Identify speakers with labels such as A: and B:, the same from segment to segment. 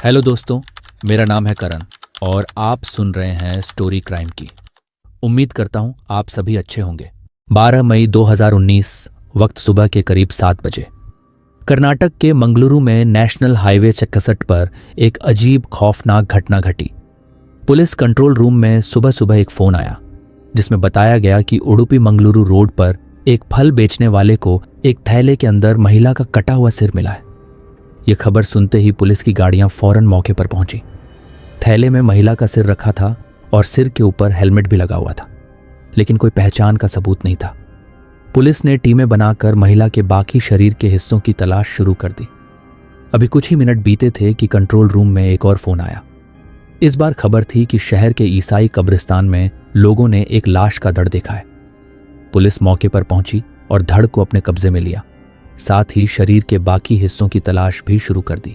A: Hello दोस्तों, मेरा नाम है करण और आप सुन रहे हैं स्टोरी क्राइम की। उम्मीद करता हूं आप सभी अच्छे होंगे। 12 मई 2019 वक्त सुबह के करीब 7 बजे कर्नाटक के मंगलुरु में नेशनल हाईवे 61 पर एक अजीब खौफनाक घटना घटी। पुलिस कंट्रोल रूम में सुबह सुबह एक फोन आया जिसमें बताया गया कि उडुपी मंगलुरु रोड पर एक फल बेचने वाले को एक थैले के अंदर महिला का कटा हुआ सिर मिला है। यह खबर सुनते ही पुलिस की गाड़ियां फौरन मौके पर पहुंची। थैले में महिला का सिर रखा था और सिर के ऊपर हेलमेट भी लगा हुआ था, लेकिन कोई पहचान का सबूत नहीं था। पुलिस ने टीमें बनाकर महिला के बाकी शरीर के हिस्सों की तलाश शुरू कर दी। अभी कुछ ही मिनट बीते थे कि कंट्रोल रूम में एक और फोन आया। इस बार खबर थी कि शहर के ईसाई कब्रिस्तान में लोगों ने एक लाश का धड़ देखा है। पुलिस मौके पर पहुंची और धड़ को अपने कब्जे में लिया, साथ ही शरीर के बाकी हिस्सों की तलाश भी शुरू कर दी।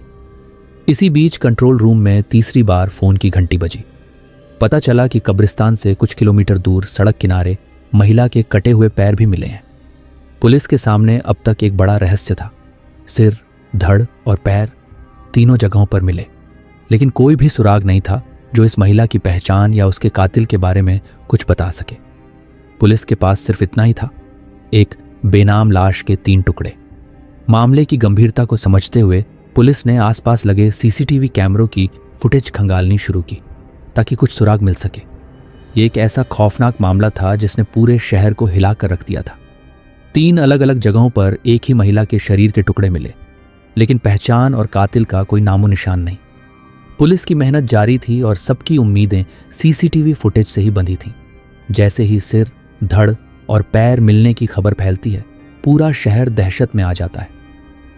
A: इसी बीच कंट्रोल रूम में तीसरी बार फोन की घंटी बजी। पता चला कि कब्रिस्तान से कुछ किलोमीटर दूर सड़क किनारे महिला के कटे हुए पैर भी मिले हैं। पुलिस के सामने अब तक एक बड़ा रहस्य था। सिर, धड़ और पैर तीनों जगहों पर मिले, लेकिन कोई भी सुराग नहीं था जो इस महिला की पहचान या उसके कातिल के बारे में कुछ बता सके। पुलिस के पास सिर्फ इतना ही था, एक बेनाम लाश के 3 टुकड़े। मामले की गंभीरता को समझते हुए पुलिस ने आसपास लगे सीसीटीवी कैमरों की फुटेज खंगालनी शुरू की ताकि कुछ सुराग मिल सके। ये एक ऐसा खौफनाक मामला था जिसने पूरे शहर को हिला कर रख दिया था। 3 अलग अलग जगहों पर एक ही महिला के शरीर के टुकड़े मिले, लेकिन पहचान और कातिल का कोई नामो निशान नहीं। पुलिस की मेहनत जारी थी और सबकी उम्मीदें सीसीटीवी फुटेज से ही बंधी थीं। जैसे ही सिर, धड़ और पैर मिलने की खबर फैलती है, पूरा शहर दहशत में आ जाता है।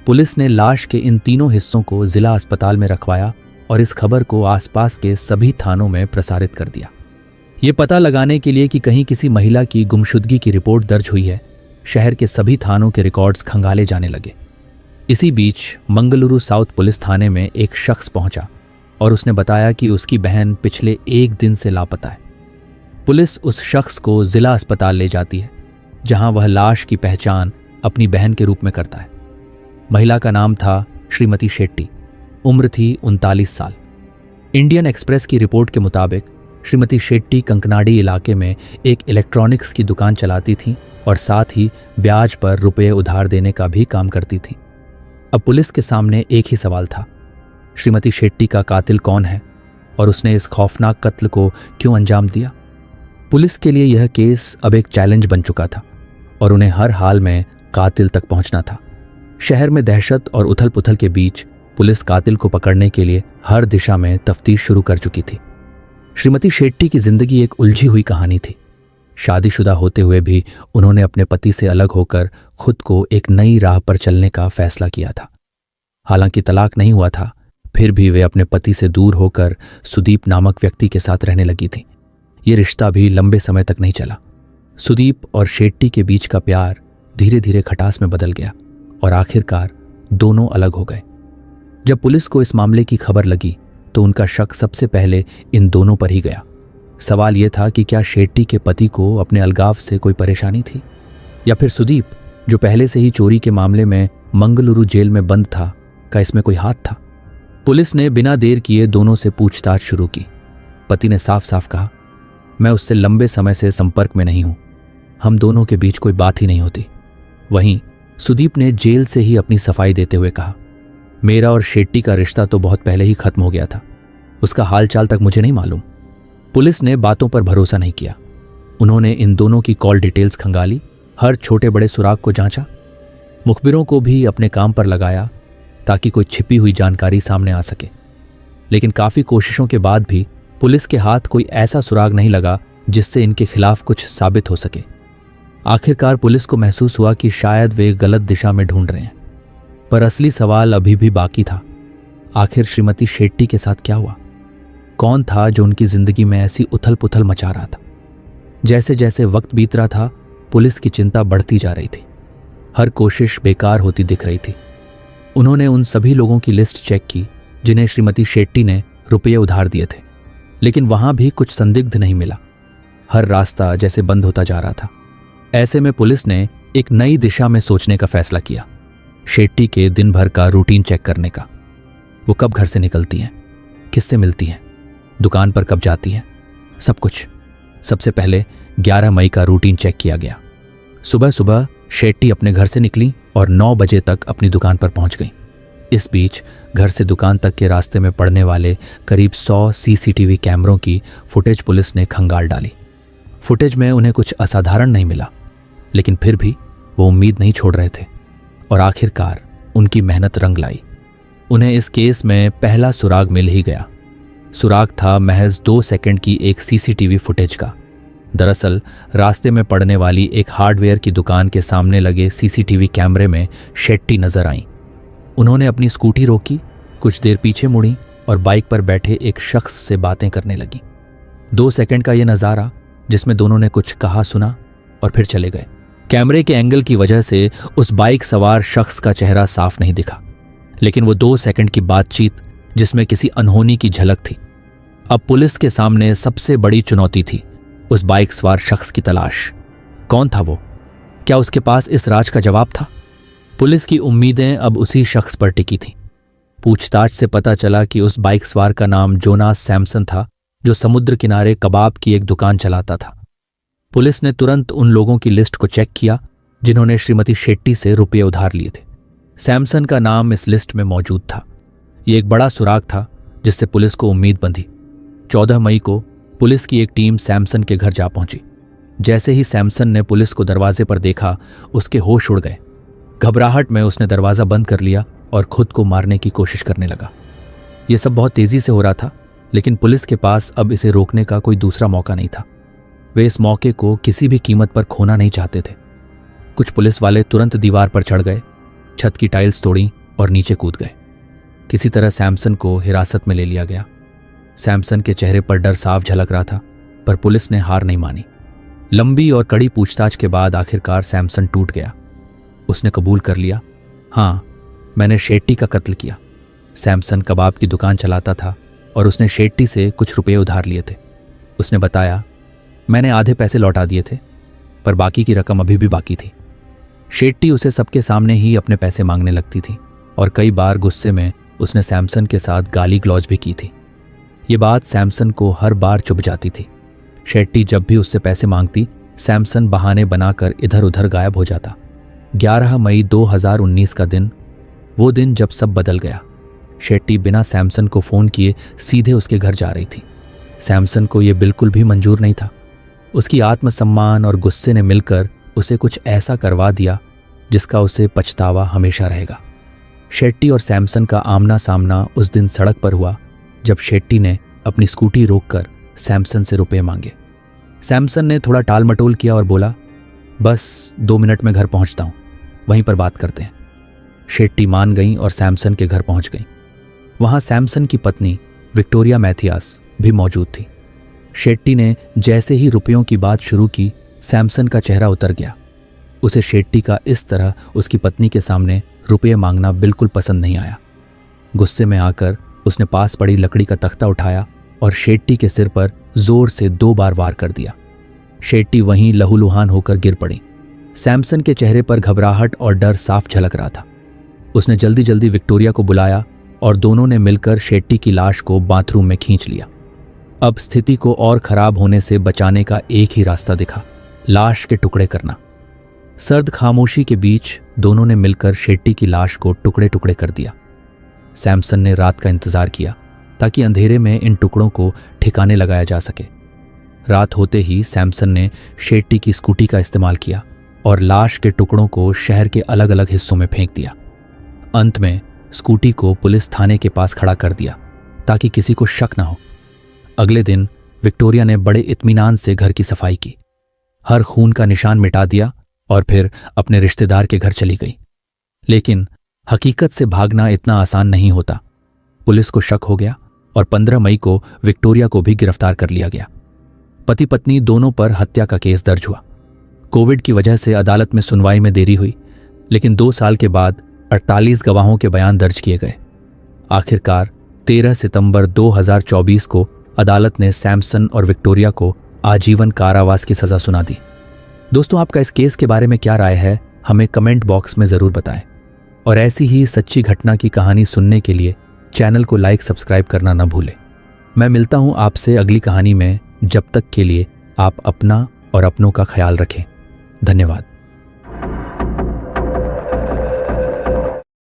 A: पुलिस ने लाश के इन तीनों हिस्सों को जिला अस्पताल में रखवाया और इस खबर को आसपास के सभी थानों में प्रसारित कर दिया। ये पता लगाने के लिए कि कहीं किसी महिला की गुमशुदगी की रिपोर्ट दर्ज हुई है, शहर के सभी थानों के रिकॉर्ड्स खंगाले जाने लगे। इसी बीच मंगलुरु साउथ पुलिस थाने में एक शख्स पहुंचा और उसने बताया कि उसकी बहन पिछले 1 दिन से लापता है। पुलिस उस शख्स को जिला अस्पताल ले जाती है, जहां वह लाश की पहचान अपनी बहन के रूप में करता है। महिला का नाम था श्रीमती शेट्टी, उम्र थी 39 साल। इंडियन एक्सप्रेस की रिपोर्ट के मुताबिक श्रीमती शेट्टी कंकनाडी इलाके में एक इलेक्ट्रॉनिक्स की दुकान चलाती थीं और साथ ही ब्याज पर रुपये उधार देने का भी काम करती थीं। अब पुलिस के सामने एक ही सवाल था, श्रीमती शेट्टी का कातिल कौन है और उसने इस खौफनाक कत्ल को क्यों अंजाम दिया? पुलिस के लिए यह केस अब एक चैलेंज बन चुका था और उन्हें हर हाल में कातिल तक पहुंचना था। शहर में दहशत और उथल पुथल के बीच पुलिस कातिल को पकड़ने के लिए हर दिशा में तफ्तीश शुरू कर चुकी थी। श्रीमती शेट्टी की जिंदगी एक उलझी हुई कहानी थी। शादीशुदा होते हुए भी उन्होंने अपने पति से अलग होकर खुद को एक नई राह पर चलने का फैसला किया था। हालांकि तलाक नहीं हुआ था, फिर भी वे अपने पति से दूर होकर सुदीप नामक व्यक्ति के साथ रहने लगी थी। ये रिश्ता भी लंबे समय तक नहीं चला। सुदीप और शेट्टी के बीच का प्यार धीरे धीरे खटास में बदल गया और आखिरकार दोनों अलग हो गए। जब पुलिस को इस मामले की खबर लगी तो उनका शक सबसे पहले इन दोनों पर ही गया। सवाल यह था कि क्या शेट्टी के पति को अपने अलगाव से कोई परेशानी थी, या फिर सुदीप, जो पहले से ही चोरी के मामले में मंगलुरु जेल में बंद था, का इसमें कोई हाथ था? पुलिस ने बिना देर किए दोनों से पूछताछ शुरू की। पति ने साफ साफ कहा, मैं उससे लंबे समय से संपर्क में नहीं हूं, हम दोनों के बीच कोई बात ही नहीं होती। वहीं सुदीप ने जेल से ही अपनी सफाई देते हुए कहा, मेरा और शेट्टी का रिश्ता तो बहुत पहले ही खत्म हो गया था, उसका हालचाल तक मुझे नहीं मालूम। पुलिस ने बातों पर भरोसा नहीं किया। उन्होंने इन दोनों की कॉल डिटेल्स खंगाली, हर छोटे बड़े सुराग को जांचा, मुखबिरों को भी अपने काम पर लगाया ताकि कोई छिपी हुई जानकारी सामने आ सके। लेकिन काफी कोशिशों के बाद भी पुलिस के हाथ कोई ऐसा सुराग नहीं लगा जिससे इनके खिलाफ कुछ साबित हो सके। आखिरकार पुलिस को महसूस हुआ कि शायद वे गलत दिशा में ढूंढ रहे हैं। पर असली सवाल अभी भी बाकी था, आखिर श्रीमती शेट्टी के साथ क्या हुआ? कौन था जो उनकी जिंदगी में ऐसी उथल पुथल मचा रहा था? जैसे जैसे वक्त बीत रहा था, पुलिस की चिंता बढ़ती जा रही थी। हर कोशिश बेकार होती दिख रही थी। उन्होंने उन सभी लोगों की लिस्ट चेक की जिन्हें श्रीमती शेट्टी ने रुपये उधार दिए थे, लेकिन वहां भी कुछ संदिग्ध नहीं मिला। हर रास्ता जैसे बंद होता जा रहा था। ऐसे में पुलिस ने एक नई दिशा में सोचने का फैसला किया, शेट्टी के दिन भर का रूटीन चेक करने का। वो कब घर से निकलती हैं, किससे मिलती हैं, दुकान पर कब जाती हैं, सब कुछ। सबसे पहले 11 मई का रूटीन चेक किया गया। सुबह सुबह शेट्टी अपने घर से निकली और 9 बजे तक अपनी दुकान पर पहुंच गई। इस बीच घर से दुकान तक के रास्ते में पड़ने वाले करीब 100 सीसीटीवी कैमरों की फुटेज पुलिस ने खंगाल डाली। फुटेज में उन्हें कुछ असाधारण नहीं मिला, लेकिन फिर भी वो उम्मीद नहीं छोड़ रहे थे और आखिरकार उनकी मेहनत रंग लाई। उन्हें इस केस में पहला सुराग मिल ही गया। सुराग था महज 2 सेकंड की एक सीसीटीवी फुटेज का। दरअसल रास्ते में पड़ने वाली एक हार्डवेयर की दुकान के सामने लगे सीसीटीवी कैमरे में शेट्टी नजर आईं। उन्होंने अपनी स्कूटी रोकी, कुछ देर पीछे मुड़ी और बाइक पर बैठे एक शख्स से बातें करने लगी। 2 सेकंड का यह नज़ारा जिसमें दोनों ने कुछ कहा सुना और फिर चले गए। कैमरे के एंगल की वजह से उस बाइक सवार शख्स का चेहरा साफ नहीं दिखा, लेकिन वो 2 सेकंड की बातचीत जिसमें किसी अनहोनी की झलक थी। अब पुलिस के सामने सबसे बड़ी चुनौती थी उस बाइक सवार शख्स की तलाश। कौन था वो? क्या उसके पास इस राज का जवाब था? पुलिस की उम्मीदें अब उसी शख्स पर टिकी थीं। पूछताछ से पता चला कि उस बाइक सवार का नाम जोनास सैमसन था, जो समुद्र किनारे कबाब की एक दुकान चलाता था। पुलिस ने तुरंत उन लोगों की लिस्ट को चेक किया जिन्होंने श्रीमती शेट्टी से रुपये उधार लिए थे। सैमसन का नाम इस लिस्ट में मौजूद था। ये एक बड़ा सुराग था जिससे पुलिस को उम्मीद बंधी। 14 मई को पुलिस की एक टीम सैमसन के घर जा पहुंची। जैसे ही सैमसन ने पुलिस को दरवाजे पर देखा, उसके होश उड़ गए। घबराहट में उसने दरवाज़ा बंद कर लिया और खुद को मारने की कोशिश करने लगा। यह सब बहुत तेजी से हो रहा था, लेकिन पुलिस के पास अब इसे रोकने का कोई दूसरा मौका नहीं था। वे इस मौके को किसी भी कीमत पर खोना नहीं चाहते थे। कुछ पुलिस वाले तुरंत दीवार पर चढ़ गए, छत की टाइल्स तोड़ी और नीचे कूद गए। किसी तरह सैमसन को हिरासत में ले लिया गया। सैमसन के चेहरे पर डर साफ झलक रहा था, पर पुलिस ने हार नहीं मानी। लंबी और कड़ी पूछताछ के बाद आखिरकार सैमसन टूट गया। उसने कबूल कर लिया, हाँ, मैंने शेट्टी का कत्ल किया। सैमसन कबाब की दुकान चलाता था और उसने शेट्टी से कुछ रुपये उधार लिए थे। उसने बताया, मैंने आधे पैसे लौटा दिए थे, पर बाकी की रकम अभी भी बाकी थी। शेट्टी उसे सबके सामने ही अपने पैसे मांगने लगती थी और कई बार गुस्से में उसने सैमसन के साथ गाली गलौज भी की थी। ये बात सैमसन को हर बार चुभ जाती थी। शेट्टी जब भी उससे पैसे मांगती, सैमसन बहाने बनाकर इधर उधर गायब हो जाता। 11 मई 2019 का दिन, वो दिन जब सब बदल गया। शेट्टी बिना सैमसन को फ़ोन किए सीधे उसके घर जा रही थी। सैमसन को यह बिल्कुल भी मंजूर नहीं था। उसकी आत्मसम्मान और गुस्से ने मिलकर उसे कुछ ऐसा करवा दिया जिसका उसे पछतावा हमेशा रहेगा। शेट्टी और सैमसन का आमना सामना उस दिन सड़क पर हुआ जब शेट्टी ने अपनी स्कूटी रोककर सैमसन से रुपए मांगे। सैमसन ने थोड़ा टाल मटोल किया और बोला, बस 2 मिनट में घर पहुंचता हूं, वहीं पर बात करते हैं। शेट्टी मान गई और सैमसन के घर पहुंच गई। वहां सैमसन की पत्नी विक्टोरिया मैथियास भी मौजूद थी। शेट्टी ने जैसे ही रुपयों की बात शुरू की, सैमसन का चेहरा उतर गया। उसे शेट्टी का इस तरह उसकी पत्नी के सामने रुपये मांगना बिल्कुल पसंद नहीं आया। गुस्से में आकर उसने पास पड़ी लकड़ी का तख्ता उठाया और शेट्टी के सिर पर जोर से 2 बार वार कर दिया। शेट्टी वहीं लहूलुहान होकर गिर पड़ी। सैमसन के चेहरे पर घबराहट और डर साफ झलक रहा था। उसने जल्दी जल्दी विक्टोरिया को बुलाया और दोनों ने मिलकर शेट्टी की लाश को बाथरूम में खींच लिया। अब स्थिति को और खराब होने से बचाने का एक ही रास्ता दिखा, लाश के टुकड़े करना। सर्द खामोशी के बीच दोनों ने मिलकर शेट्टी की लाश को टुकड़े टुकड़े कर दिया। सैमसन ने रात का इंतजार किया ताकि अंधेरे में इन टुकड़ों को ठिकाने लगाया जा सके। रात होते ही सैमसन ने शेट्टी की स्कूटी का इस्तेमाल किया और लाश के टुकड़ों को शहर के अलग अलग हिस्सों में फेंक दिया। अंत में स्कूटी को पुलिस थाने के पास खड़ा कर दिया ताकि किसी को शक न हो। अगले दिन विक्टोरिया ने बड़े इत्मीनान से घर की सफाई की, हर खून का निशान मिटा दिया और फिर अपने रिश्तेदार के घर चली गई। लेकिन हकीकत से भागना इतना आसान नहीं होता। पुलिस को शक हो गया और 15 मई को विक्टोरिया को भी गिरफ्तार कर लिया गया। पति पत्नी दोनों पर हत्या का केस दर्ज हुआ। कोविड की वजह से अदालत में सुनवाई में देरी हुई, लेकिन 2 साल के बाद 48 गवाहों के बयान दर्ज किए गए। आखिरकार 13 सितंबर 2024 को अदालत ने सैमसन और विक्टोरिया को आजीवन कारावास की सजा सुना दी। दोस्तों, आपका इस केस के बारे में क्या राय है, हमें कमेंट बॉक्स में ज़रूर बताएं। और ऐसी ही सच्ची घटना की कहानी सुनने के लिए चैनल को लाइक सब्सक्राइब करना न भूलें। मैं मिलता हूं आपसे अगली कहानी में। जब तक के लिए आप अपना और अपनों का ख्याल रखें। धन्यवाद।